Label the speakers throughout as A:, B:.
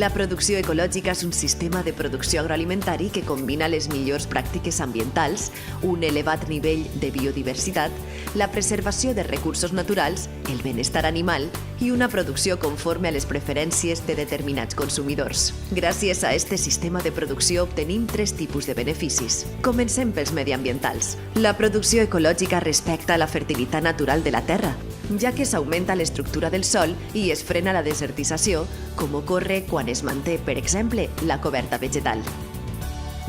A: La producció ecològica és un sistema de producció agroalimentari que combina les millors pràctiques ambientals, un elevat nivell de biodiversitat, la preservació de recursos naturals, el benestar animal i una producció conforme a les preferències de determinats consumidors. Gràcies a este sistema de producció obtenim tres tipus de beneficis. Comencem pels mediambientals. La producció ecològica respecta la fertilitat natural de la terra, ja que s'augmenta l'estructura del sòl i es frena la desertització, com ocorre quan es manté, per exemple, la coberta vegetal.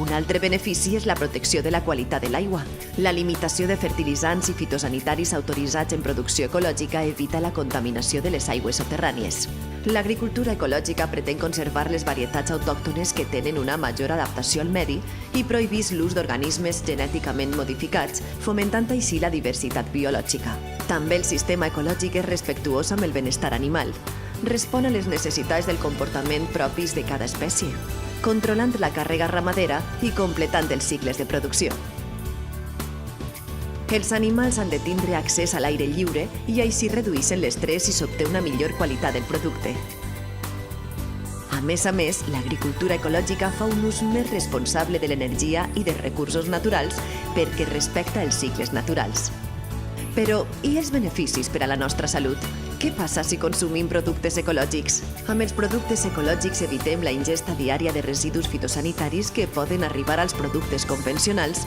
A: Un altre benefici és la protecció de la qualitat de l'aigua. La limitació de fertilitzants i fitosanitaris autoritzats en producció ecològica evita la contaminació de les aigües soterrànies. L'agricultura ecològica pretén conservar les varietats autòctones que tenen una major adaptació al medi i prohibís l'ús d'organismes genèticament modificats, fomentant així la diversitat biològica. També el sistema ecològic és respectuós amb el benestar animal. Respon a les necessitats del comportament propis de cada espècie, controlant la càrrega ramadera i completant els cicles de producció. Els animals han de tindre accés a l'aire lliure i així redueixen l'estrès i s'obté una millor qualitat del producte. A més, l'agricultura ecològica fa un ús més responsable de l'energia i dels recursos naturals perquè respecta els cicles naturals. Però, i els beneficis per a la nostra salut? Què passa si consumim productes ecològics? Amb els productes ecològics evitem la ingesta diària de residus fitosanitaris que poden arribar als productes convencionals,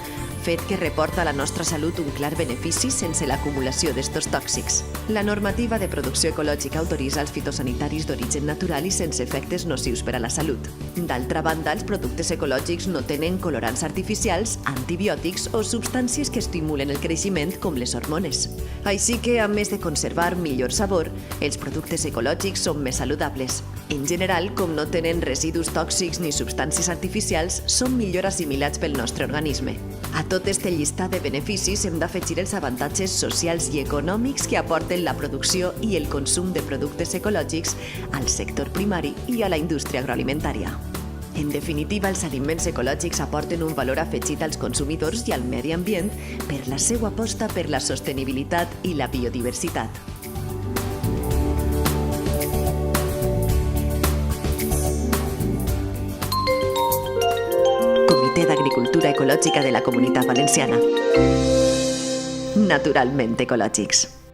A: fet que reporta a la nostra salut un clar benefici sense l'acumulació d'estos tòxics. La normativa de producció ecològica autoritza els fitosanitaris d'origen natural i sense efectes nocius per a la salut. D'altra banda, els productes ecològics no tenen colorants artificials, antibiòtics o substàncies que estimulen el creixement com les hormones. Així que, a més de conservar millor sabor, els productes ecològics són més saludables. En general, com no tenen residus tòxics ni substàncies artificials, són millor assimilats pel nostre organisme. A tot este llistat de beneficis hem d'afegir els avantatges socials i econòmics que aporten la producció i el consum de productes ecològics al sector primari i a la indústria agroalimentària. En definitiva, els aliments ecològics aporten un valor afegit als consumidors i al medi ambient per la seva aposta per la sostenibilitat i la biodiversitat. Comitè d'Agricultura Ecològica de la Comunitat Valenciana. Naturalment ecològics.